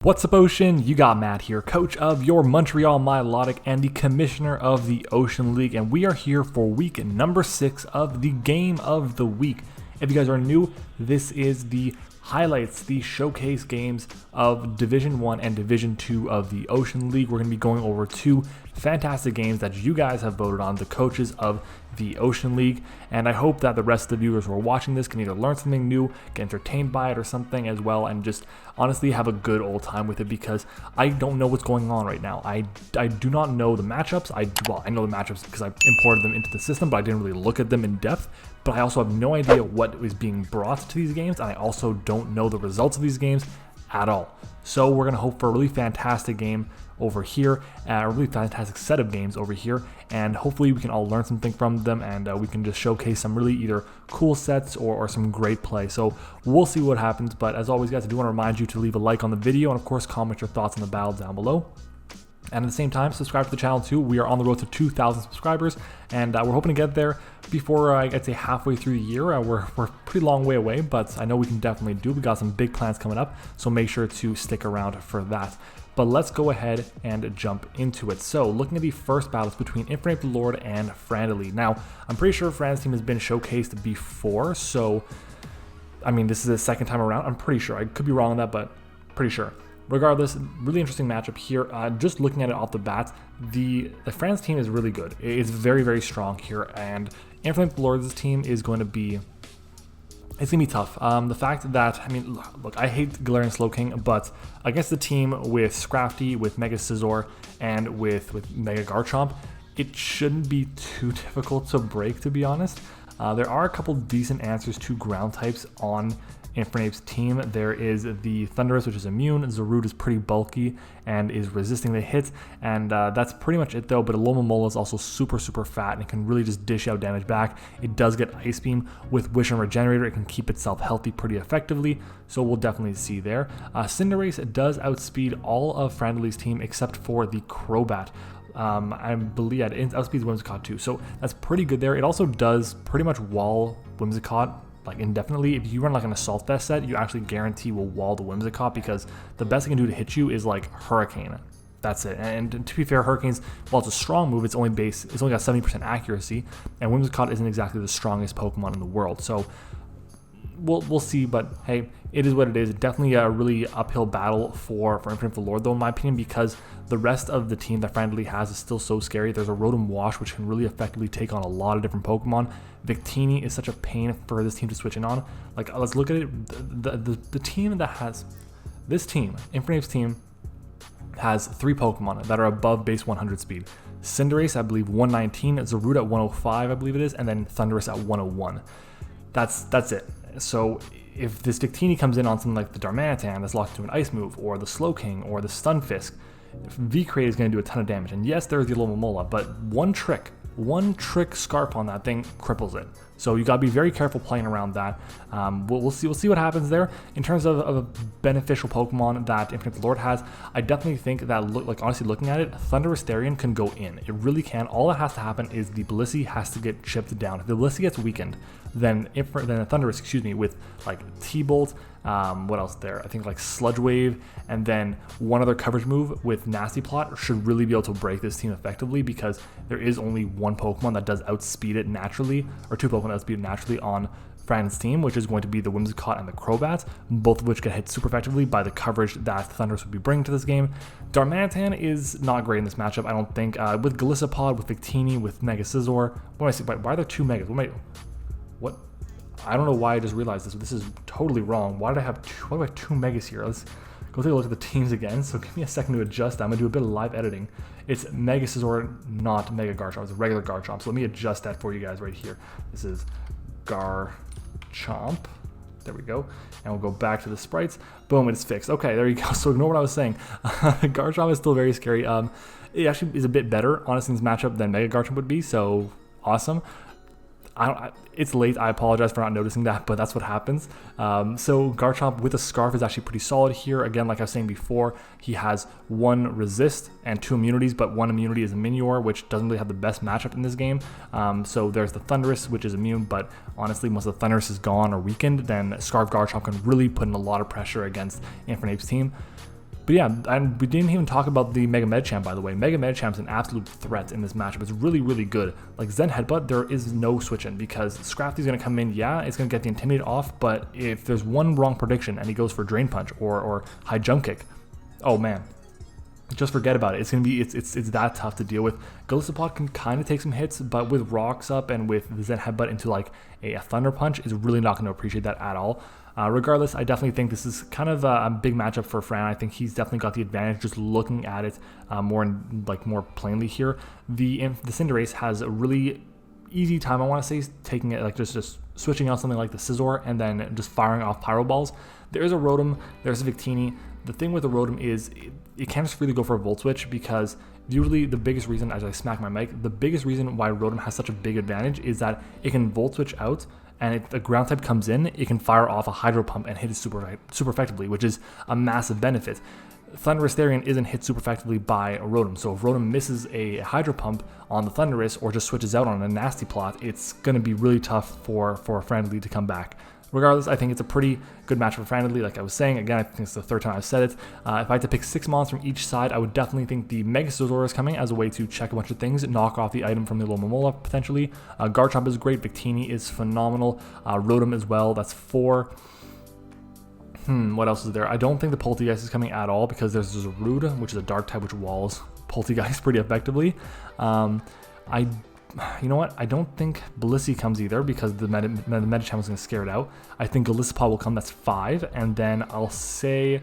What's up, Ocean? You got Matt here, coach of your Montreal Milotic and the commissioner of the Ocean League, and we are here for week number 6 of the Game of the Week. If you guys are new, this is the highlights, the showcase games of Division 1 and Division 2 of the Ocean League. We're going to be going over 2 fantastic games that you guys have voted on, the coaches of the Ocean League, and I hope that the rest of the viewers who are watching this can either learn something new, get entertained by it or something as well, and just honestly have a good old time with it, because I don't know what's going on right now. I do not know the matchups. I know the matchups because I imported them into the system, but I didn't really look at them in depth. But I also have no idea what is being brought to these games, and I also don't know the results of these games at all. So we're going to hope for a really fantastic game over here, a really fantastic set of games over here, and hopefully we can all learn something from them, and we can just showcase some really either cool sets or some great play. So we'll see what happens, but as always, guys, I do want to remind you to leave a like on the video, and of course comment your thoughts on the battle down below. And at the same time, subscribe to the channel too. We are on the road to 2,000 subscribers, and we're hoping to get there before I'd say halfway through the year. We're a pretty long way away, but I know we can definitely do. We got some big plans coming up, so make sure to stick around for that. But let's go ahead and jump into it. So looking at the first battles between Infinite Lord and Frandily. Now, I'm pretty sure Fran's team has been showcased before, so I mean, this is the second time around. I'm pretty sure. I could be wrong on that, but pretty sure. Regardless, really interesting matchup here. Just looking at it off the bat, the France team is really good. It's very, very strong here, and Infinite Lord's team is going to be, it's going to be tough. The fact that, I mean, look, I hate Galarian Slowking, but against the team with Scrafty, with Mega Scizor, and with Mega Garchomp, it shouldn't be too difficult to break, to be honest. There are a couple decent answers to ground types on Infernape's team. There is the Thundurus, which is immune. Zarude is pretty bulky and is resisting the hits, and that's pretty much it though. But Alomomola is also super fat and it can really just dish out damage back. It does get Ice Beam with Wish and Regenerator. It can keep itself healthy pretty effectively, so we'll definitely see there. Cinderace does outspeed all of Frandily's team except for the Crobat. I believe it outspeeds Whimsicott too, so that's pretty good there. It also does pretty much wall Whimsicott like indefinitely. If you run like an Assault Vest set, you actually guarantee will wall the Whimsicott, because the best it can do to hit you is like Hurricane. That's it. And to be fair, Hurricane's, while it's a strong move, it's only got 70% accuracy, and Whimsicott isn't exactly the strongest Pokemon in the world. So we'll see, but hey, it is what it is. Definitely a really uphill battle for Infinite Lord though, in my opinion, because the rest of the team that Frandily has is still so scary. There's a Rotom Wash, which can really effectively take on a lot of different Pokemon. Victini is such a pain for this team to switch in on. Like, let's look at it. The team that has this team, Infernape's team, has 3 Pokemon that are above base 100 speed. Cinderace, I believe, 119, Zarude at 105, I believe it is, and then Thundurus at 101. That's it. So if this Victini comes in on something like the Darmanitan that's locked into an Ice move, or the Slowking, or the Stunfisk, V-Crate is going to do a ton of damage. And yes, there's the Alomomola, but one trick Scarf on that thing cripples it. So you got to be very careful playing around that. We'll see what happens there. In terms of a beneficial Pokemon that Infinite Lord has, I definitely think that, honestly looking at it, Thundurus Therian can go in. It really can. All that has to happen is the Blissey has to get chipped down. If the Blissey gets weakened, then a Thundurus, with like T-Bolt, what else there? I think like Sludge Wave, and then one other coverage move with Nasty Plot should really be able to break this team effectively, because there is only one Pokemon that does outspeed it naturally, or 2 Pokemon that outspeed it naturally on Fran's team, which is going to be the Whimsicott and the Crobat, both of which get hit super effectively by the coverage that Thundurus would be bringing to this game. Darmanitan is not great in this matchup, I don't think. With Golisopod, with Victini, with Mega Scizor. What am I saying? Why are there 2 Megas? What? I don't know why I just realized this. This is totally wrong. Why do I have 2 Megas here? Let's go take a look at the teams again. So give me a second to adjust that. I'm going to do a bit of live editing. It's Mega Scizor, not Mega Garchomp. It's a regular Garchomp. So let me adjust that for you guys right here. This is Garchomp. There we go. And we'll go back to the sprites. Boom, it's fixed. Okay, there you go. So ignore what I was saying. Garchomp is still very scary. It actually is a bit better, honestly, in this matchup than Mega Garchomp would be. So awesome. It's late, I apologize for not noticing that, but that's what happens. So Garchomp with a Scarf is actually pretty solid here. Again, like I was saying before, he has 1 resist and 2 immunities, but 1 immunity is a Minior, which doesn't really have the best matchup in this game. So there's the Thundurus, which is immune, but honestly, once the Thundurus is gone or weakened, then Scarf Garchomp can really put in a lot of pressure against Infernape's team. But yeah, and we didn't even talk about the Mega Medicham, by the way. Mega Medicham is an absolute threat in this matchup. It's really, really good. Like Zen Headbutt, there is no switch in because Scrafty's going to come in. Yeah, it's going to get the Intimidate off, but if there's one wrong prediction and he goes for Drain Punch or High Jump Kick, oh man, just forget about it. It's gonna be it's that tough to deal with. Golisopod can kind of take some hits, but with Rocks up and with the Zen Headbutt into like a Thunder Punch is really not going to appreciate that at all. Regardless, I definitely think this is kind of a big matchup for Fran. I think he's definitely got the advantage just looking at it more plainly here. The Cinderace has a really easy time, I want to say, taking it like just switching out something like the Scizor and then just firing off Pyro Balls. There's a Rotom, there's a Victini. The thing with the Rotom is it can't just really go for a Volt Switch because usually the biggest reason, as I smack my mic, the biggest reason why Rotom has such a big advantage is that it can Volt Switch out, and if the ground type comes in, it can fire off a Hydro Pump and hit it super effectively, which is a massive benefit. Thundurus Therian isn't hit super effectively by a Rotom, so if Rotom misses a Hydro Pump on the Thundurus or just switches out on a nasty plot, it's going to be really tough for Frantically to come back. Regardless, I think it's a pretty good match for Frantically. Like I was saying, again, I think it's the third time I've said it. If I had to pick 6 mons from each side, I would definitely think the Mega Scizor is coming as a way to check a bunch of things, knock off the item from the Alomomola potentially. Garchomp is great, Victini is phenomenal, Rotom as well, that's 4. What else is there? I don't think the Poltegeist is coming at all because there's a Rude, which is a dark type, which walls Poltegeist pretty effectively. You know what? I don't think Blissey comes either because the Medicham is going to scare it out. I think Golisopod will come. That's 5, and then I'll say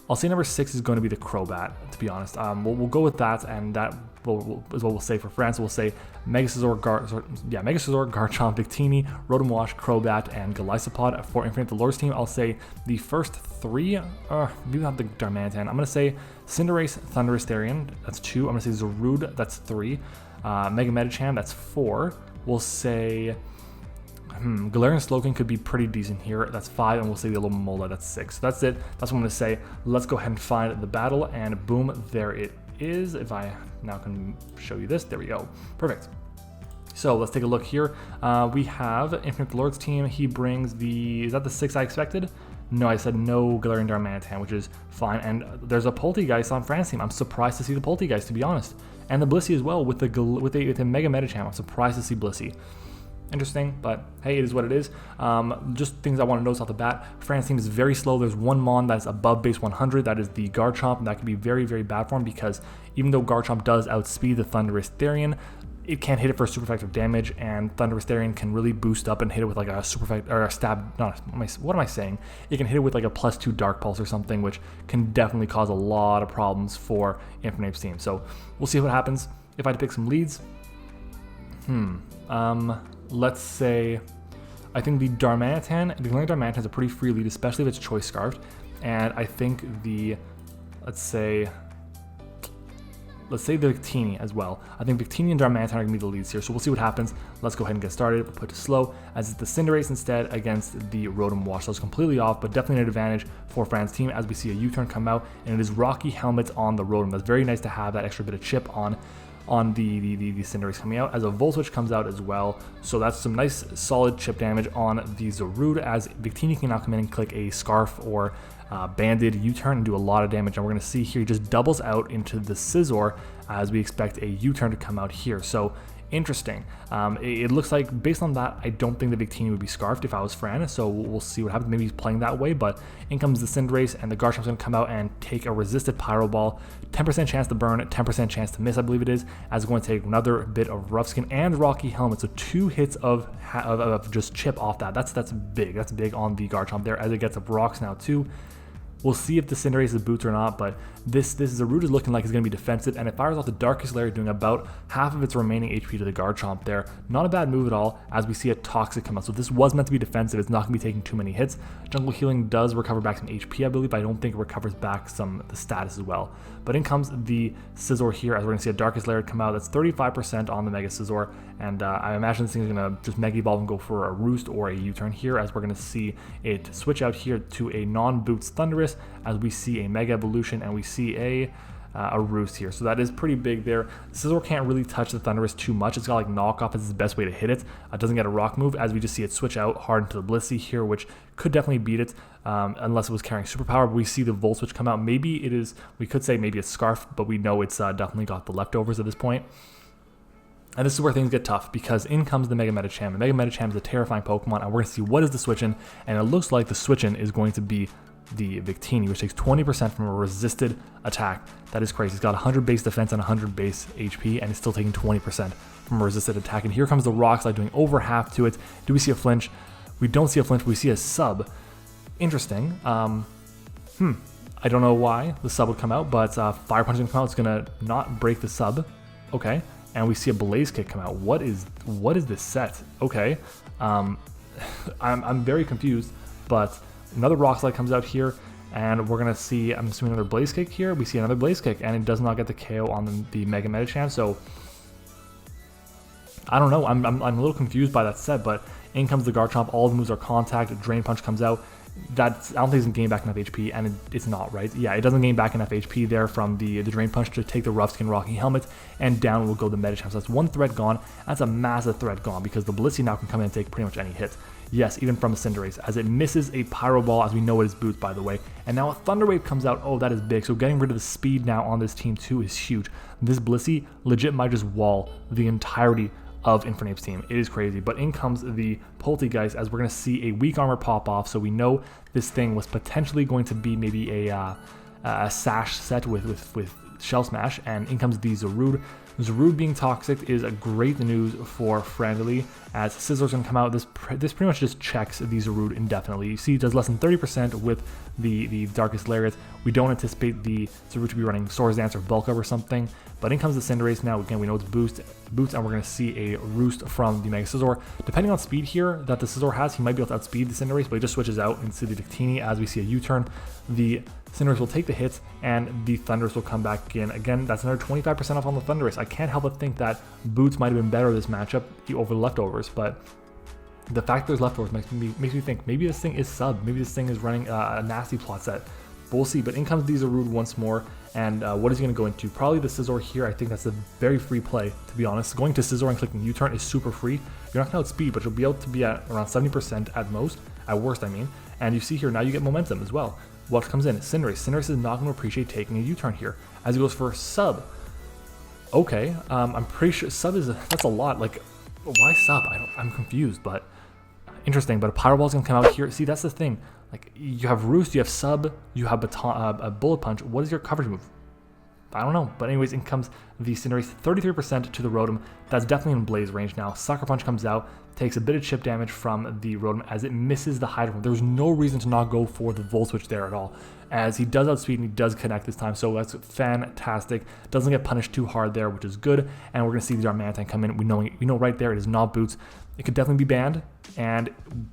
number 6 is going to be the Crobat. To be honest, we'll go with that, and that is what we'll say for France. So we'll say Mega Scizor, Garchomp, Victini, Rotom Wash, Crobat, and Golisopod. For Infinite Dolores team, I'll say the first 3. Maybe not the Darmanitan. I'm going to say Cinderace, Thundurus Therian. That's 2. I'm going to say Zarude. That's 3. Mega Medicham, that's 4. We'll say Galarian Slowking could be pretty decent here. That's 5, and we'll say the Alomomola, that's 6. So that's it. That's what I'm going to say. Let's go ahead and find the battle, and boom, there it is. If I now can show you this, there we go. Perfect. So let's take a look here. We have Infinite Lord's team. He brings the, is that the 6 I expected? No, I said no Galarian Darmanitan, which is fine. And there's a Poltegeist on Fran's team. I'm surprised to see the Poltegeist, to be honest. And the Blissey as well with the Mega Medicham. I'm surprised to see Blissey. Interesting, but hey, it is what it is. Just things I want to notice off the bat. Fran's team is very slow. There's one Mon that's above base 100. That is the Garchomp, and that can be very, very bad for him because even though Garchomp does outspeed the Thundurus Therian, it can't hit it for super effective damage, and Thundurus Therian can really boost up and hit it with like a super effective, or a stab, what am I saying? It can hit it with like a +2 Dark Pulse or something, which can definitely cause a lot of problems for Infernape's team. So we'll see what happens. If I had to pick some leads, let's say, I think the Galarian Darmanitan is a pretty free lead, especially if it's Choice Scarfed, and I think the, let's say the Victini as well. I think Victini and Darmanitan are going to be the leads here, so we'll see what happens. Let's go ahead and get started. We'll put to slow, as it's the Cinderace instead against the Rotom Wash. So it's completely off, but definitely an advantage for Fran's team as we see a U-turn come out, and it is Rocky Helmet on the Rotom. That's very nice to have that extra bit of chip on the Cinderace coming out, as a Volt Switch comes out as well. So that's some nice solid chip damage on the Zarude, as Victini can now come in and click a Scarf or Banded U-turn and do a lot of damage. And we're going to see here he just doubles out into the Scizor as we expect a U-turn to come out here. So interesting. It looks like based on that, I don't think the Victini would be Scarfed if I was Fran, so we'll see what happens. Maybe he's playing that way, but in comes the Cinderace, and the Garchomp's going to come out and take a resisted Pyro Ball. 10% chance to burn, 10% chance to miss, I believe it is, as it's going to take another bit of Rough Skin and Rocky Helmet. So 2 hits of just chip off that. That's big. That's big on the Garchomp there, as it gets up rocks now too. We'll see if the Cinderace is boots or not, but this Zarude is looking like it's going to be defensive, and it fires off the Darkest Lair, doing about half of its remaining HP to the Garchomp there. Not a bad move at all, as we see a Toxic come out. So this was meant to be defensive. It's not going to be taking too many hits. Jungle Healing does recover back some HP, I believe, but I don't think it recovers back the status as well. But in comes the Scizor here, as we're going to see a Darkest Lair come out. That's 35% on the Mega Scizor, and I imagine this thing is going to just Mega Evolve and go for a Roost or a U-turn here, as we're going to see it switch out here to a non-Boots Thundurus, as we see a Mega Evolution, and we see a a Roost here. So that is pretty big there. Scizor can't really touch the Thundurus too much. It's got like knockoff as the best way to hit it. It doesn't get a rock move, as we just see it switch out hard into the Blissey here, which could definitely beat it unless it was carrying superpower. But we see the Volt Switch come out. Maybe it is, we could say maybe it's Scarf, but we know it's definitely got the leftovers at this point. And this is where things get tough, because in comes the Mega MattOshea. The Mega MattOshea is a terrifying Pokemon, and we're going to see what is the switch-in, and it looks like the switch-in is going to be the Victini, which takes 20% from a resisted attack. That is crazy. He's got 100 base defense and 100 base HP, and he's still taking 20% from a resisted attack. And here comes the Rock Slide doing over half to it. Do we see a flinch? We don't see a flinch, but we see a sub. Interesting. I don't know why the sub would come out, but Fire Punch is going to come out. It's going to not break the sub. Okay. And we see a Blaze Kick come out. What is this set? Okay. I'm very confused, but another Rock Slide comes out here, and we're going to see, I'm assuming, another Blaze Kick here. We see another Blaze Kick, and it does not get the KO on the Mega MattOshea. So, I don't know. I'm a little confused by that set, but in comes the Garchomp. All the moves are contact. Drain Punch comes out. I don't think it's going to gain back enough HP, and it's not, right? Yeah, it doesn't gain back enough HP there from the Drain Punch to take the Rough Skin Rocky Helmet, and down will go the MattOshea. So that's one threat gone. That's a massive threat gone, because the Blissey now can come in and take pretty much any hit. Yes, even from a Cinderace, as it misses a Pyro Ball, as we know it is Boots, by the way. And now a Thunder Wave comes out. Oh, that is big. So getting rid of the speed now on this team, too, is huge. This Blissey legit might just wall the entirety of Infernape's team. It is crazy. But in comes the Poltegeist, as we're going to see a Weak Armor pop off. So we know this thing was potentially going to be maybe a Sash set with Shell Smash. And in comes the Zarude. Zarude being toxic is a great news for Frantically, as Scizor's going to come out. This pretty much just checks the Zarude indefinitely. You see it does less than 30% with the Darkest Lariat. We don't anticipate the Zarude to be running Swords Dance or Bulk Up or something, but in comes the Cinderace now. Again, we know it's Boots, and we're going to see a Roost from the Mega Scizor. Depending on speed here that the Scizor has, he might be able to outspeed the Cinderace, but he just switches out into the Victini as we see a U-turn. The Cinderace will take the hits, and the Thundurus will come back in. Again, that's another 25% off on the Thundurus. I can't help but think that Boots might have been better this matchup over the leftovers, but the fact there's leftovers makes me think maybe this thing is sub. Maybe this thing is running a nasty plot set. But we'll see. But in comes the Zarude once more, and what is he going to go into? Probably the Scizor here. I think that's a very free play, to be honest. Going to Scizor and clicking U-turn is super free. You're not going to outspeed, but you'll be able to be at around 70% at most, at worst I mean. And you see here, now you get momentum as well. What comes in? Cinderace. Cinderace is not going to appreciate taking a U-turn here, as he goes for a sub. Okay, I'm pretty sure sub that's a lot. Like, why sub? I'm confused, but interesting. But a Pyro Ball is going to come out here. See, that's the thing. Like, you have Roost, you have sub, you have a Bullet Punch. What is your coverage move? I don't know. But anyways, in comes the Cinderace, 33% to the Rotom. That's definitely in Blaze range now. Sucker Punch comes out, takes a bit of chip damage from the Rotom as it misses the Hydro. There's no reason to not go for the Volt Switch there at all, as he does outspeed and he does connect this time. So that's fantastic. Doesn't get punished too hard there, which is good. And we're going to see the Darmanitan come in. We know right there it is not Boots. It could definitely be banned, and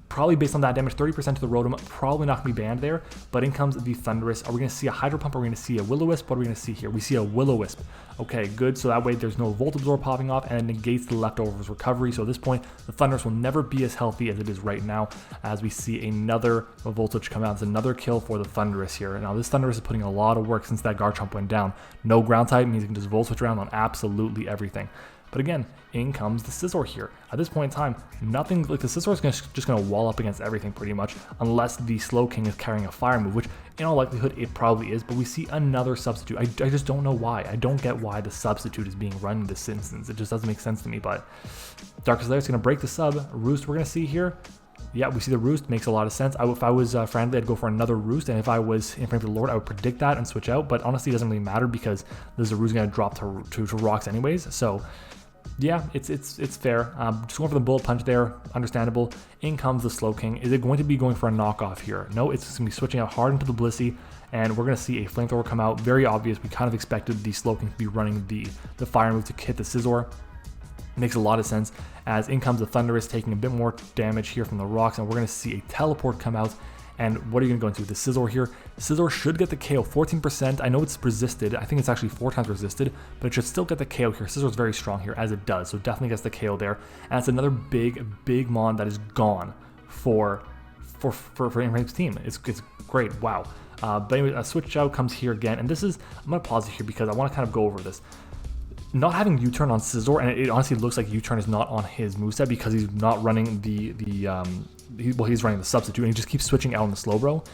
probably based on that damage, 30% to the Rotom, probably not going to be banned there. But in comes the Thundurus. Are we going to see a Hydro Pump? Or are we going to see a Will-O-Wisp? What are we going to see here? We see a Will-O-Wisp. Okay, good. So that way there's no Volt Absorb popping off, and it negates the leftovers recovery. So at this point, the Thundurus will never be as healthy as it is right now, as we see another Volt Switch come out. It's another kill for the Thundurus here. Now this Thundurus is putting a lot of work since that Garchomp went down. No ground type means you can just Volt Switch around on absolutely everything. But again, in comes the Scizor here. At this point in time, nothing, like the Scizor is just going to wall up against everything pretty much, unless the Slowking is carrying a Fire move, which in all likelihood it probably is, but we see another substitute. I just don't know why. I don't get why the substitute is being run in this instance. It just doesn't make sense to me, but Darkest Lair is going to break the sub. Roost we're going to see here. Yeah, we see the Roost, makes a lot of sense. If I was Frantically, I'd go for another Roost, and if I was Infinite Lord, I would predict that and switch out, but honestly it doesn't really matter because the Zarude's going to drop to rocks anyways, so yeah, it's fair. Just going for the Bullet Punch there, understandable. In comes the Slowking. Is it going to be going for a knockoff here? No, it's going to be switching out hard into the Blissey, and we're going to see a Flamethrower come out. Very obvious. We kind of expected the Slowking to be running the Fire move to hit the Scizor. Makes a lot of sense, as in comes the Thundurus, taking a bit more damage here from the rocks, and we're going to see a Teleport come out. And what are you going to go into with the Scizor here? Scizor should get the KO, 14%. I know it's resisted. I think it's actually 4 times resisted, but it should still get the KO here. Scizor's very strong here, as it does, so definitely gets the KO there. And it's another big Mon that is gone for Infernape's team. It's great. Wow. But anyway, a switch out comes here again, and this is, I'm going to pause it here because I want to kind of go over this. Not having U-turn on Scizor, and it honestly looks like U-turn is not on his moveset because he's not running he's running the substitute, and he just keeps switching out on the Slowbro.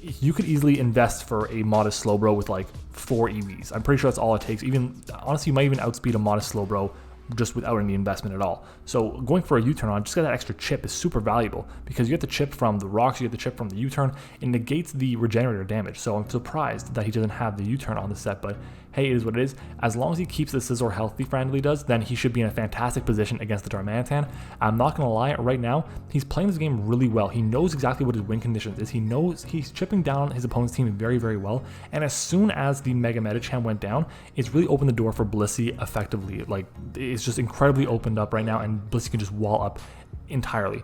You could easily invest for a modest Slowbro with like 4 EVs. I'm pretty sure that's all it takes. Even honestly, you might even outspeed a modest Slowbro just without any investment at all. So going for a U-turn on, just get that extra chip is super valuable because you get the chip from the rocks, you get the chip from the U-turn, it negates the regenerator damage. So I'm surprised that he doesn't have the U-turn on the set, but hey, it is what it is. As long as he keeps the Scizor healthy, friendly does, then he should be in a fantastic position against the Darmanitan. I'm not gonna lie, right now, he's playing this game really well. He knows exactly what his win conditions is. He knows he's chipping down his opponent's team very, very well. And as soon as the Mega MattOshea went down, it's really opened the door for Blissey effectively. Like, it's just incredibly opened up right now, and Blissey can just wall up entirely.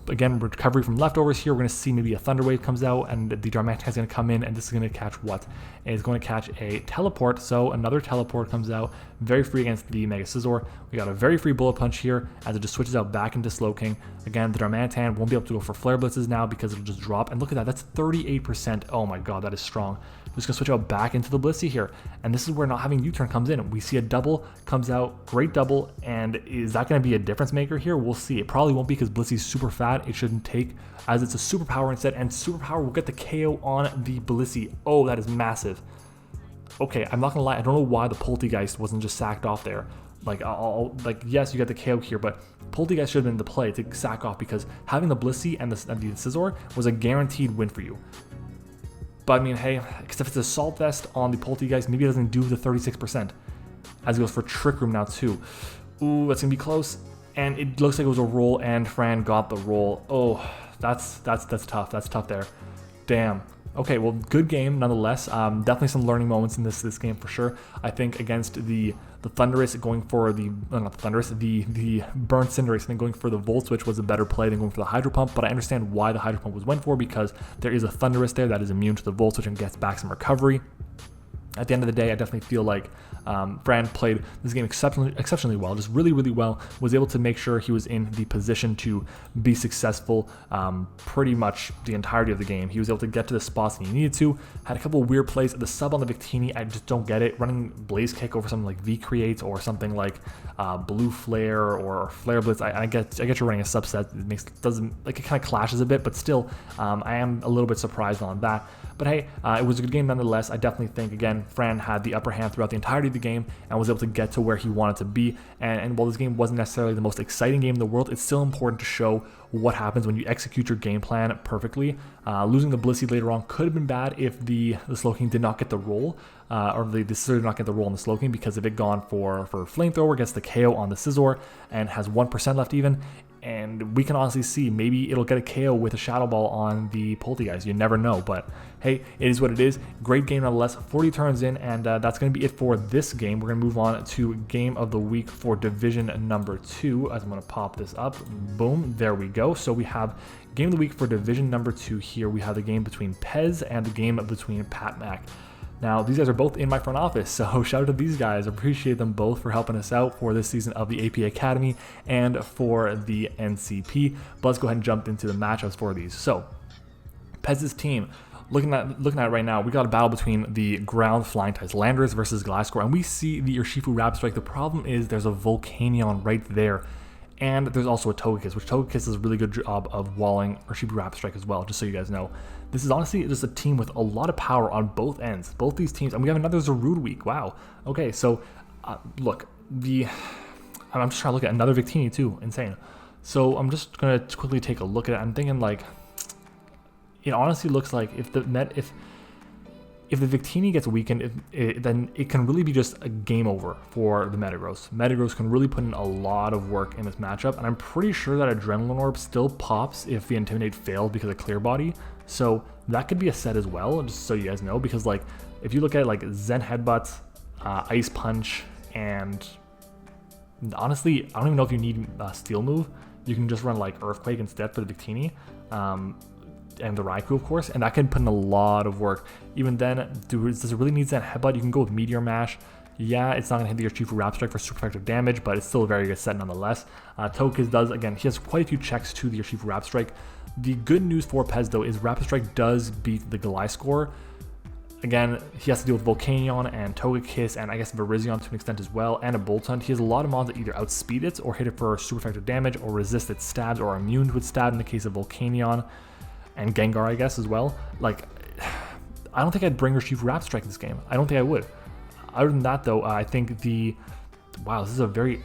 Again, recovery from leftovers here. We're going to see maybe a Thunder Wave comes out, and the Darmanitan is going to come in, and this is going to catch what? It's going to catch a Teleport, so another Teleport comes out, very free against the Mega Scizor. We got a very free Bullet Punch here, as it just switches out back into Slowking. Again, the Darmanitan won't be able to go for Flare Blitzes now, because it'll just drop, and look at that, that's 38%. Oh my god, that is strong. Just gonna switch out back into the Blissey here, and this is where not having U-turn comes in. We see a double comes out, great double, and is that gonna be a difference maker here? We'll see. It probably won't be because Blissey's super fat. It shouldn't take, as it's a superpower instead, and superpower will get the KO on the Blissey. Oh, that is massive. Okay, I'm not gonna lie, I don't know why the Poltegeist wasn't just sacked off there. Like, yes, you got the KO here, but Poltegeist should have been the play to sack off, because having the Blissey and the Scizor was a guaranteed win for you. But I mean, hey, except if it's Assault Vest on the Poltegeist, maybe it doesn't do the 36%. As it goes for Trick Room now too. Ooh, that's gonna be close. And it looks like it was a roll, and Fran got the roll. Oh, that's tough. That's tough there. Damn. Okay, well, good game nonetheless. Definitely some learning moments in this game for sure. I think against the Thundurus, going for the not the Thundurus, the Burn Cinderace, and then going for the Volt Switch was a better play than going for the Hydro Pump. But I understand why the Hydro Pump was went for, because there is a Thundurus there that is immune to the Volt Switch and gets back some recovery. At the end of the day, I definitely feel like Fran played this game exceptionally well, just really, really well, was able to make sure he was in the position to be successful pretty much the entirety of the game. He was able to get to the spots he needed to, had a couple of weird plays. The sub on the Victini, I just don't get it. Running Blaze Kick over something like V-Create or something like Blue Flare or Flare Blitz, I get you're running a subset. It kind of clashes a bit, but still, I am a little bit surprised on that. But hey, it was a good game nonetheless. I definitely think, again, Fran had the upper hand throughout the entirety of the game and was able to get to where he wanted to be. And while this game wasn't necessarily the most exciting game in the world, it's still important to show what happens when you execute your game plan perfectly. Losing the Blissey later on could have been bad if the Slowking did not get the roll, or the Scizor did not get the roll on the Slowking, because if it gone for Flamethrower, gets the KO on the Scizor and has 1% left even, and we can honestly see maybe it'll get a KO with a Shadow Ball on the Poltegeist. You never know, but hey, it is what it is. Great game nonetheless. 40 turns in, and that's going to be it for this game. We're going to move on to Game of the Week for Division number 2, as I'm going to pop this up. Boom, there we go. So we have Game of the Week for Division number 2 here. We have the game between Pez and the game between Pat Mac. Now, these guys are both in my front office, so shout out to these guys. Appreciate them both for helping us out for this season of the AP Academy and for the NCP. But let's go ahead and jump into the matchups for these. So, Pez's team, looking at it right now, we got a battle between the ground flying types, Landorus versus Gliscor, and we see the Urshifu Rapid Strike. The problem is there's a Volcanion right there, and there's also a Togekiss, which Togekiss does a really good job of walling Urshifu Rapid Strike as well, just so you guys know. This is honestly just a team with a lot of power on both ends. Both these teams, and we have another Zarude week. Wow. Okay, so look, I'm just trying to look at another Victini too. Insane. So I'm just gonna quickly take a look at it. I'm thinking like, it honestly looks like if the Victini gets weakened, then it can really be just a game over for the Metagross. Metagross can really put in a lot of work in this matchup, and I'm pretty sure that Adrenaline Orb still pops if the Intimidate failed because of Clear Body. So that could be a set as well, just so you guys know, because like if you look at like Zen Headbutt, Ice Punch, and honestly, I don't even know if you need a Steel move. You can just run like Earthquake instead for the Victini. And the Raikou, of course, and that can put in a lot of work. Even then, does it really need that Headbutt? You can go with Meteor Mash. Yeah, it's not going to hit the Urshifu Rap Strike for super effective damage, but it's still a very good set nonetheless. Togekiss does, again, he has quite a few checks to the Urshifu Rap Strike. The good news for Pez, though, is Rapid Strike does beat the Gliscor. Again, he has to deal with Volcanion and Togekiss and I guess Virizion to an extent as well, and a Boltund. He has a lot of mons that either outspeed it or hit it for super effective damage or resist its stabs or are immune to its stab in the case of Volcanion and Gengar, I guess, as well. Like, I don't think I'd bring Urshifu Rap Strike in this game. I don't think I would. Other than that, though, I think wow, this is a very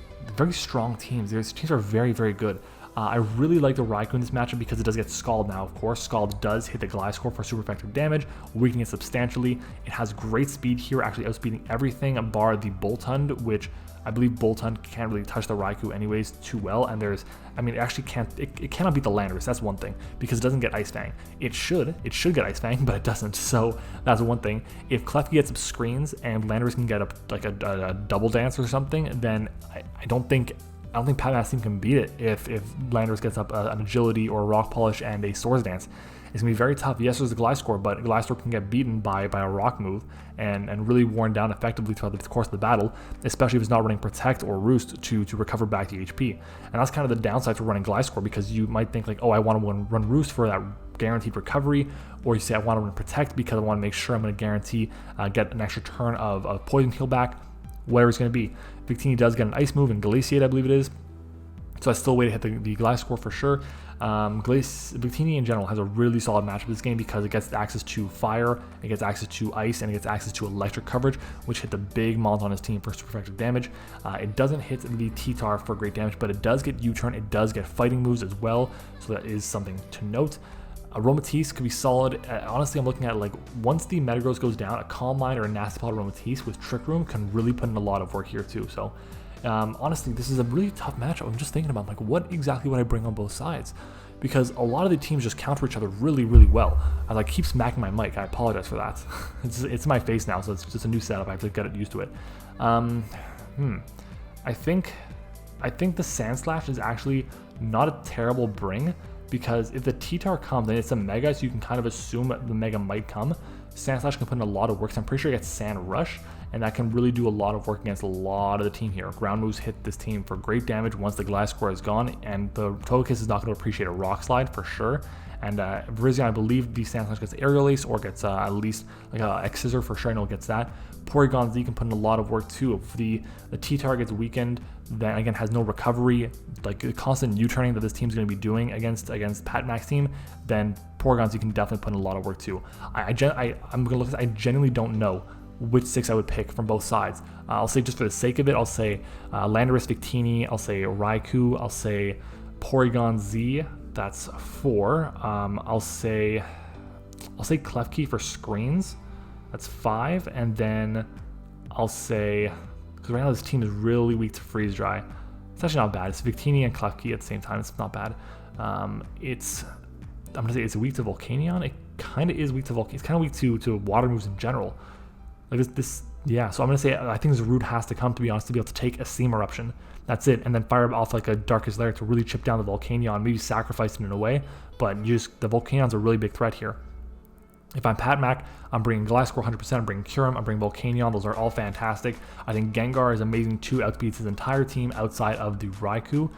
strong team. These teams are very, very good. I really like the Raikou in this matchup because it does get Scald now, of course. Scald does hit the Gliscor for super effective damage, weakening it substantially. It has great speed here, actually outspeeding everything bar the Boltund, which I believe Boltund can't really touch the Raikou anyways too well. And there's, I mean, it actually can't, it cannot beat the Landorus, that's one thing, because it doesn't get Ice Fang. It should get Ice Fang, but it doesn't, so that's one thing. If Klefki gets some screens and Landorus can get a double dance or something, then I don't think Pat team can beat it if Landorus gets up an agility or a rock polish and a swords dance. It's going to be very tough. Yes, there's a Gliscor, but Gliscor can get beaten by a rock move and really worn down effectively throughout the course of the battle, especially if it's not running Protect or Roost to recover back the HP. And that's kind of the downside to running Gliscor, because you might think like, oh, I want to run Roost for that guaranteed recovery, or you say I want to run Protect because I want to make sure I'm going to guarantee get an extra turn of Poison Heal back, whatever it's going to be. Victini does get an Ice move and Glaciate, I believe it is. So I still wait to hit the Gliscor for sure. Victini in general has a really solid matchup this game because it gets access to Fire, it gets access to Ice, and it gets access to Electric coverage, which hit the big mons on his team for super effective damage. It doesn't hit the T-Tar for great damage, but it does get U-Turn, it does get fighting moves as well, so that is something to note. Aromatisse could be solid. Honestly, I'm looking at like once the Metagross goes down, a Calm Mind or a Nasty Plot Aromatisse with Trick Room can really put in a lot of work here too. So honestly, this is a really tough matchup. I'm just thinking about like what exactly would I bring on both sides, because a lot of the teams just counter each other really, really well. I like keep smacking my mic. I apologize for that. it's my face now, so it's just a new setup. I have to get used to it. I think the Sand Slash is actually not a terrible bring, because if the T-Tar comes, then it's a Mega, so you can kind of assume the Mega might come. Sand Slash can put in a lot of work, so I'm pretty sure it gets Sand Rush, and that can really do a lot of work against a lot of the team here. Ground moves hit this team for great damage once the Gliscor is gone, and the Togekiss is not going to appreciate a Rock Slide for sure. And Virizion, I believe the Sand Slash gets Aerial Ace or gets at least like a X-Scissor for sure. I know it gets that. Porygon Z can put in a lot of work too. If the T-Tar gets weakened, then again has no recovery, like the constant U-turning that this team's going to be doing against Pat Mac's team, then Porygon Z can definitely put in a lot of work too. I'm going to look at this. I genuinely don't know which 6 I would pick from both sides. I'll say just for the sake of it, I'll say Landorus, Victini, I'll say Raikou, I'll say Porygon Z, that's 4. I'll say Klefki for screens, that's 5, and then I'll say, because right now this team is really weak to Freeze Dry. It's actually not bad. It's Victini and Klefki at the same time. It's not bad. I'm gonna say it's weak to Volcanion. It kind of is weak to Volcanion. It's kind of weak to water moves in general. Like yeah. So I'm gonna say I think this route has to come, to be honest, to be able to take a Steam Eruption. That's it, and then fire off like a Darkest Lair to really chip down the Volcanion, maybe sacrifice it in a way. But the Volcanion's a really big threat here. If I'm Pat Mac, I'm bringing Gliscor 100%, I'm bringing Kyurem, I'm bringing Volcanion. Those are all fantastic. I think Gengar is amazing too, outspeeds his entire team outside of the Raikou,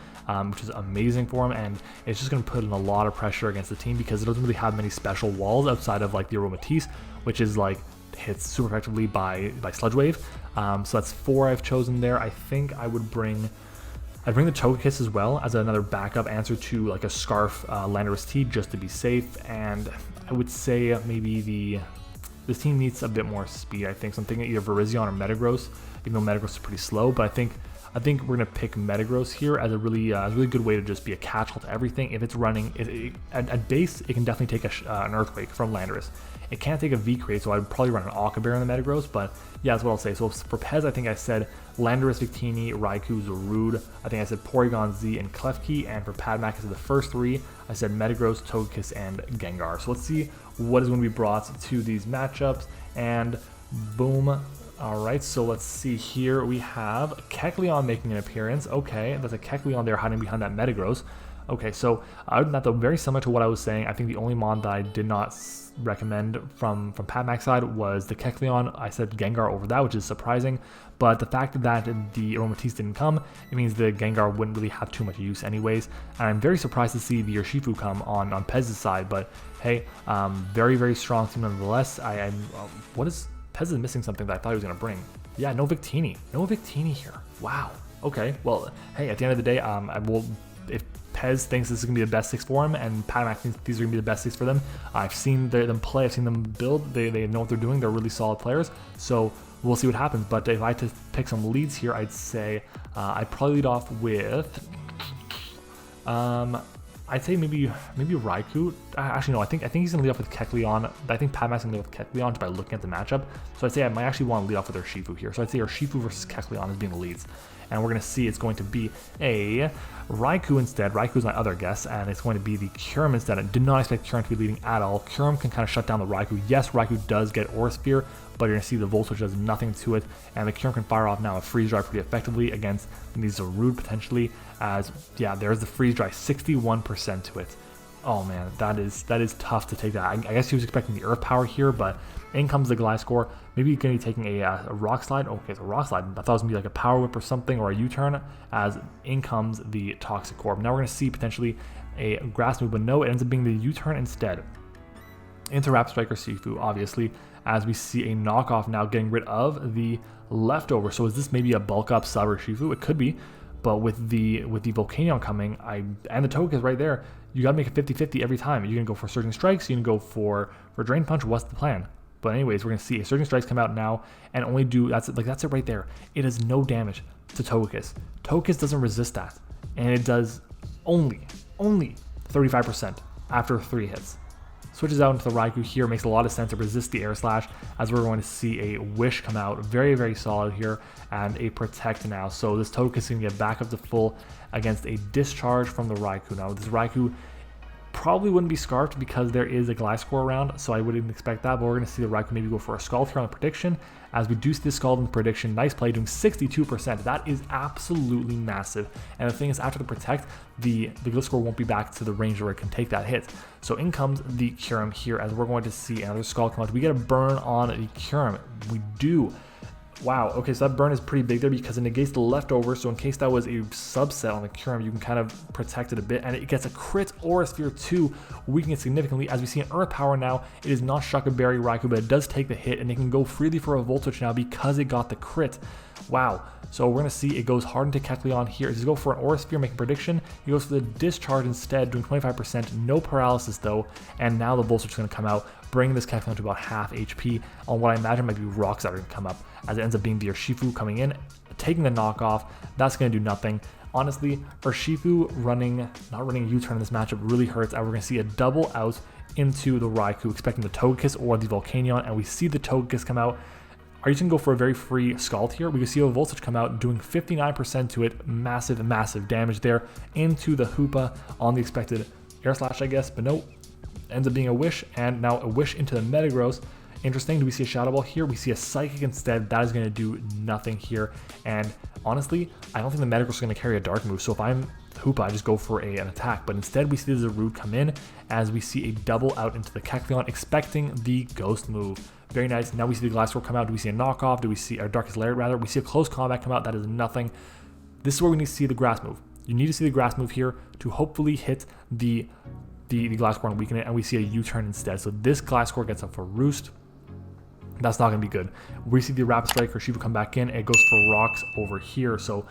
which is amazing for him, and it's just going to put in a lot of pressure against the team because it doesn't really have many special walls outside of like the Aromatisse, which is like hits super effectively by Sludge Wave. So that's 4 I've chosen there. I think I'd bring the Togekiss as well as another backup answer to like a Scarf Landorus T, just to be safe. And I would say maybe this team needs a bit more speed, I think. So I'm thinking either Virizion or Metagross, even though Metagross is pretty slow. But I think we're gonna pick Metagross here as a really good way to just be a catch-all to everything. If it's running, at base, it can definitely take an Earthquake from Landorus. It can't take a V-Crate, so I'd probably run an Occabear in the Metagross, but yeah, that's what I'll say. So for Pez, I think I said Landorus, Victini, Raikou, Zarude. I think I said Porygon Z and Klefki, and for Padmac, I said the first 3. I said Metagross, Togekiss, and Gengar. So let's see what is going to be brought to these matchups, and boom. Alright, so let's see here. We have Kecleon making an appearance. Okay, that's a Kecleon there hiding behind that Metagross. Okay, so other than that, though, very similar to what I was saying. I think the only mon that I did not recommend from Pat Mac's side was the Kecleon. I said Gengar over that, which is surprising. But the fact that the Aromatisse didn't come, it means the Gengar wouldn't really have too much use anyways. And I'm very surprised to see the Urshifu come on Pez's side. But hey, very, very strong team nonetheless. What is... Pez is missing something that I thought he was going to bring. Yeah, no Victini. No Victini here. Wow. Okay, well, hey, at the end of the day, if Pez thinks this is going to be the best 6 for him, and Pat Mac thinks these are going to be the best 6 for them, I've seen them play, I've seen them build, they know what they're doing, they're really solid players, so we'll see what happens. But if I had to pick some leads here, I'd say I'd probably lead off with, I'd say maybe Raikou. Actually, no, I think he's going to lead off with Kecleon. I think Pat Mac's going to lead off with Kecleon just by looking at the matchup. So I'd say I might actually want to lead off with Urshifu here. So I'd say Urshifu versus Kecleon as being the leads. And we're going to see it's going to be a Raikou instead. Raikou is my other guess, and it's going to be the Kyurem instead. I did not expect Kyurem to be leading at all. Kyurem can kind of shut down the Raikou. Yes, Raikou does get Aura Sphere, but you're going to see the Volt Switch does nothing to it, and the Kyurem can fire off now a Freeze Dry pretty effectively against these Zarude potentially, as, yeah, there's the Freeze Dry, 61% to it. Oh man, that is tough to take that. I guess he was expecting the Earth Power here, but in comes the Gliscor. Maybe he's going to be taking a Rock Slide. Okay, it's a Rock Slide. I thought it was going to be like a Power Whip or something, or a U-turn, as in comes the Toxic Orb. Now we're going to see potentially a Grass move, but no, it ends up being the U-turn instead. Into Rapid Strike Urshifu, obviously, as we see a knockoff now getting rid of the leftover. So is this maybe a bulk up sub Urshifu? It could be, but with the Volcanion coming, and the Togekiss right there, you got to make it 50-50 every time. You're going to go for Surging Strikes, you're going to go for Drain Punch. What's the plan? But anyways, we're going to see a Surging Strikes come out now and only do, that's it right there. It does no damage to Togekiss. Togekiss doesn't resist that, and it does only 35% after 3 hits. Switches out into the Raikou here, makes a lot of sense to resist the Air Slash, as we're going to see a Wish come out, very, very solid here, and a Protect now. So this Togekiss is going to get back up to full against a Discharge from the Raikou. Now this Raikou probably wouldn't be Scarfed because there is a Gliscor around, so I wouldn't expect that, but we're going to see the Raikou maybe go for a Scald here on the prediction, as we do see the Scald in the prediction. Nice play, doing 62%. That is absolutely massive. And the thing is, after the Protect, the Gliscor won't be back to the range where it can take that hit. So in comes the Kyurem here, as we're going to see another Scald come out. We get a burn on the Kyurem. We do. Wow, okay, so that burn is pretty big there because it negates the leftover, so in case that was a subset on the Kyurem, you can kind of protect it a bit, and it gets a crit Aura Sphere too, weakening it significantly. As we see an Earth Power now, it is not Shuck a Berry Raikou, but it does take the hit, and it can go freely for a Volt Switch now because it got the crit. Wow, so we're going to see it goes hard into Kecleon here. It does go for an Aura Sphere, making prediction. He goes for the Discharge instead, doing 25%, no paralysis though, and now the Volt Switch is going to come out, bringing this Kecleon to about half HP on what I imagine might be rocks that are going to come up, as it ends up being the Urshifu coming in, taking the knockoff. That's going to do nothing. Honestly, Urshifu not running a U-turn in this matchup really hurts, and we're going to see a double out into the Raikou, expecting the Togekiss or the Volcanion, and we see the Togekiss come out. Are you going to go for a very free Scald here? We can see a Volt Switch come out, doing 59% to it. Massive, massive damage there into the Hoopa on the expected Air Slash, I guess, but no. Ends up being a Wish, and now a Wish into the Metagross. Interesting. Do we see a Shadow Ball here? We see a Psychic instead. That is going to do nothing here. And honestly, I don't think the Metagross is going to carry a Dark move. So if I'm Hoopa, I just go for an attack. But instead, we see the Zarude come in as we see a double out into the Kecleon, expecting the Ghost move. Very nice. Now we see the Gliscor come out. Do we see a knockoff? Do we see our Darkest Lair rather? We see a Close Combat come out. That is nothing. This is where we need to see the Grass move. You need to see the Grass move here to hopefully hit the Gliscor and weaken it, and we see a U-turn instead. So this Gliscor gets up for Roost. That's not going to be good. We see the Rapid Strike Urshifu come back in, and it goes for Rocks over here. So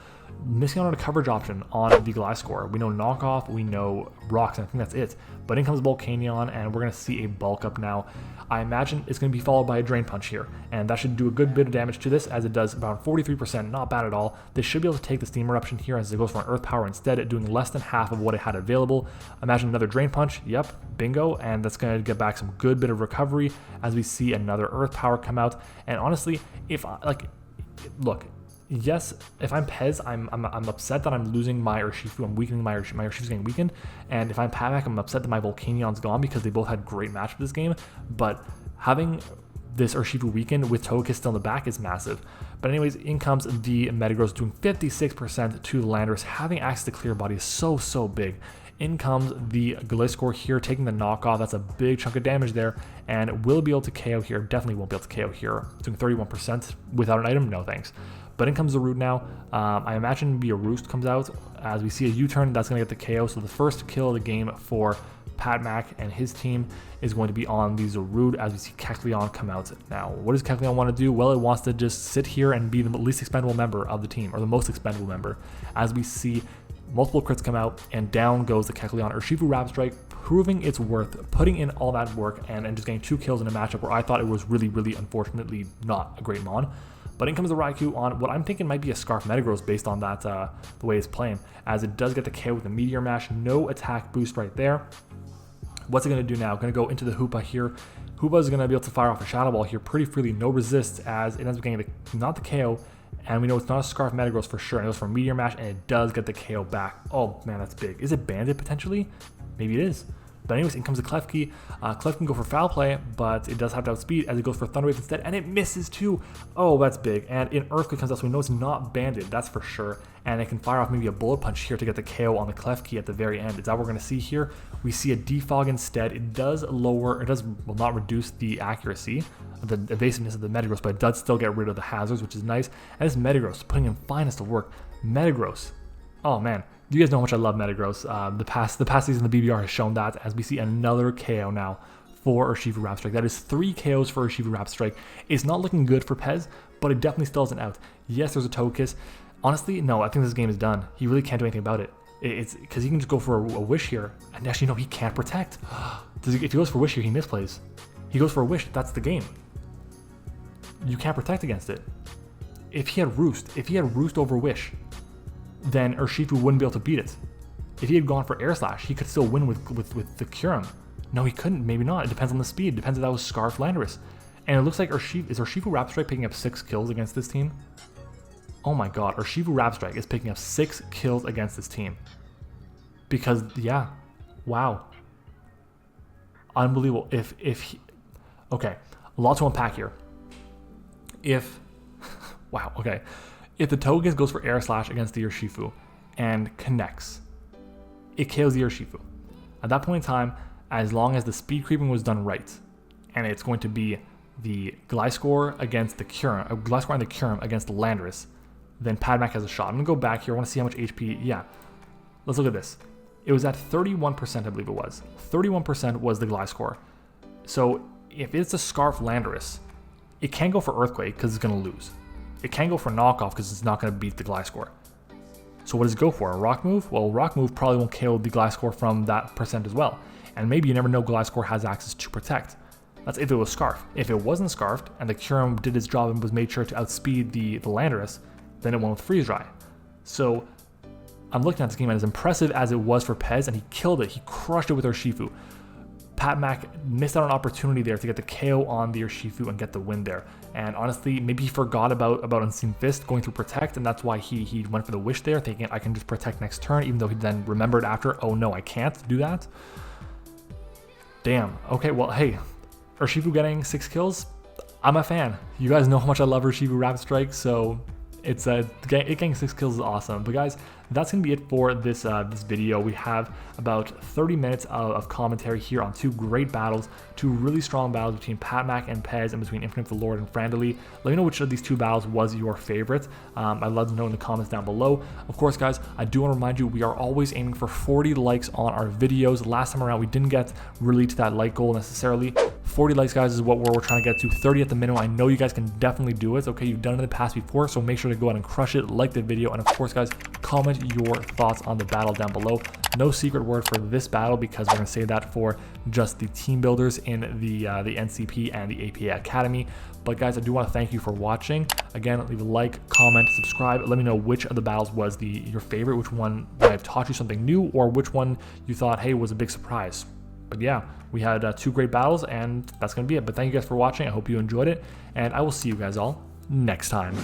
missing out on a coverage option on the Gliscor. We know Knockoff, we know Rocks, and I think that's it. But in comes Volcanion, and we're going to see a bulk up now. I imagine it's going to be followed by a Drain Punch here, and that should do a good bit of damage to this, as it does around 43%, not bad at all. This should be able to take the Steam Eruption here, as it goes for an Earth Power instead, doing less than half of what it had available. Imagine another Drain Punch, yep, bingo, and that's going to get back some good bit of recovery, as we see another Earth Power come out. And honestly, look, yes, if I'm Pez, I'm upset that I'm losing my Urshifu. I'm weakening my Urshifu's getting weakened. And if I'm Pat Mac, I'm upset that my Volcanion's gone because they both had great matchups this game. But having this Urshifu weakened with Togekiss still in the back is massive. But anyways, in comes the Metagross, doing 56% to the Landorus. Having access to Clear Body is so big. In comes the Gliscor here, taking the knockoff. That's a big chunk of damage there, and will be able to KO here. Definitely won't be able to KO here. Doing 31% without an item, no thanks. But in comes the root now. I imagine maybe a Roost comes out. As we see a U-turn, that's going to get the KO. So the first kill of the game for PatMac and his team is going to be on the Zarude, as we see Kecleon come out now. What does Kecleon want to do? Well, it wants to just sit here and be the least expendable member of the team, or the most expendable member. As we see multiple crits come out, and down goes the Kecleon Urshifu Rapid Strike, proving its worth, putting in all that work, and just getting 2 kills in a matchup where I thought it was really, really unfortunately not a great mon. But in comes the Raikou on what I'm thinking might be a Scarf Metagross based on that the way it's playing, as it does get the KO with the Meteor Mash. No attack boost right there. What's it going to do now? Going to go into the Hoopa here. Hoopa is going to be able to fire off a Shadow Ball here pretty freely, no resist, as it ends up getting not the KO, and we know it's not a Scarf Metagross for sure. And it goes for Meteor Mash, and it does get the KO back. Oh man, that's big. Is it Bandit potentially? Maybe it is. But anyways, in comes the Klefki. Klefki can go for Foul Play, but it does have to outspeed as it goes for Thunder Wave instead, and it misses too. Oh, that's big. And in Earthquake comes out, so we know it's not Bandit, that's for sure. And it can fire off maybe a Bullet Punch here to get the KO on the Klefki at the very end. Is that what we're going to see here? We see a Defog instead. It does will not reduce the accuracy, the evasiveness of the Metagross, but it does still get rid of the hazards, which is nice. And this Metagross, putting in finest of work. Metagross. Oh man. You guys know how much I love Metagross. The past season, the BBR has shown that, as we see another KO now for Urshifu Rapid Strike. That is 3 KOs for Urshifu Rapid Strike. It's not looking good for Pez, but it definitely still isn't out. Yes, there's a Togekiss. Honestly, no, I think this game is done. He really can't do anything about it. It's because he can just go for a Wish here. And actually, no, he can't protect. If he goes for Wish here, he misplays. He goes for a Wish, that's the game. You can't protect against it. If he had Roost over Wish, then Urshifu wouldn't be able to beat it. If he had gone for Air Slash, he could still win with the Kyurem. No, he couldn't. Maybe not. It depends on the speed. It depends if that was Scarf Landorus. And it looks like Urshifu Rapid Strike picking up 6 kills against this team? Oh my god, Urshifu Rapid Strike is picking up 6 kills against this team. Because, yeah, wow. Unbelievable. Okay, a lot to unpack here. Wow, okay. If the Togekiss goes for Air Slash against the Urshifu and connects, it kills the Urshifu. At that point in time, as long as the speed creeping was done right, and it's going to be the Gliscor against the Kyurem, Gliscor and the Kyurem against the Landorus, then PatMac has a shot. I'm going to go back here. I want to see how much HP. Yeah, let's look at this. It was at 31%, I believe it was. 31% was the Gliscor. So if it's a Scarf Landorus, it can't go for Earthquake because it's going to lose. It can go for knockoff because it's not going to beat the Gliscor. So what does it go for? A Rock Move? Well, Rock Move probably won't KO the Gliscor from that percent as well. And maybe you never know Gliscor has access to Protect. That's if it was Scarfed. If it wasn't Scarfed and the Kyurem did its job and was made sure to outspeed the Landorus, then it went with Freeze Dry. So I'm looking at this game, and as impressive as it was for Pez, and he killed it, he crushed it with Urshifu. PatMac missed out on an opportunity there to get the KO on the Urshifu and get the win there. And honestly, maybe he forgot about Unseen Fist going through Protect, and that's why he went for the Wish there, thinking I can just Protect next turn, even though he then remembered after, oh no, I can't do that. Damn. Okay, well, hey, Urshifu getting 6 kills, I'm a fan. You guys know how much I love Urshifu Rapid Strike, so it getting 6 kills is awesome. But guys, that's going to be it for this video. We have about 30 minutes of commentary here on 2 great battles, 2 really strong battles between PatMac and Pez, and between Infinite the Lord and Frandily. Let me know which of these 2 battles was your favorite. I'd love to know in the comments down below. Of course, guys, I do want to remind you, we are always aiming for 40 likes on our videos. Last time around, we didn't get really to that like goal necessarily. 40 likes, guys, is what we're trying to get to. 30 at the minimum. I know you guys can definitely do it. Okay, you've done it in the past before, so make sure to go ahead and crush it, like the video, and of course, guys, comment your thoughts on the battle down below. No secret word for this battle because we're going to save that for just the team builders in the NCP and the APA Academy. But guys, I do want to thank you for watching. Again, leave a like, comment, subscribe. Let me know which of the battles was your favorite, which one might have taught you something new, or which one you thought, hey, was a big surprise. But yeah, we had 2 great battles, and that's going to be it. But thank you guys for watching. I hope you enjoyed it, and I will see you guys all next time.